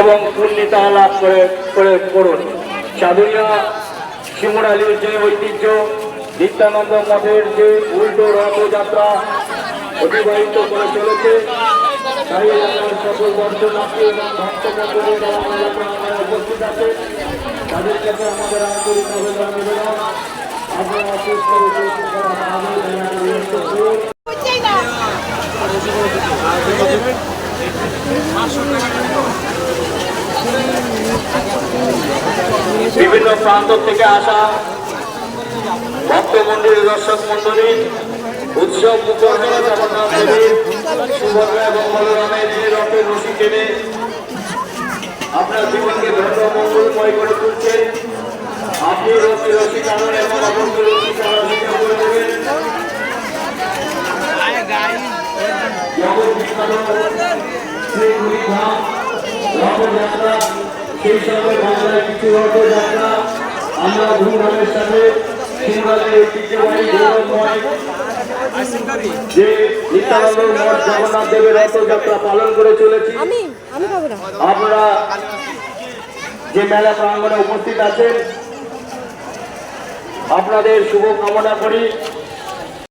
এবং পূর্ণিতা লাভ করুন। চাঁদুরিয়া শিমুরালির যে ঐতিহ্য, নিত্যানন্দ মঠের যে উল্টো রথযাত্রা অতিবাহিত করে চলেছে, তাই এলাকার সকল দর্শনার্থী এবং ভক্তমণ্ডলী যারা উপস্থিত আছে তাদের কাছে আমাদের আন্তরিক আবেদন নিবেদন, আপনারা বিভিন্ন প্রান্ত থেকে আসা ভক্তমন্ডলী, দর্শক মন্ডলী উৎসব মুখর হয়ে জগন্নাথ দেবীর সুভদ্রা এবং বলরামের যে রথের রশি টেনে আপনার জীবনকে ধন্য মঙ্গলময় করে তুলছেন। আপনি রশি টানুন এবং অপরকে রশি করে দেবেন। রথযাত্রা, সেই সময় বাংলায় কিছু রথযাত্রা আমরা ধুমধামের সাথে যে নিত্যানন্দ মঠ জগন্নাথ দেবের রথযাত্রা পালন করে চলেছি। আপনারা যে মেলা প্রাঙ্গণে উপস্থিত আছেন আপনাদের শুভ কামনা করি।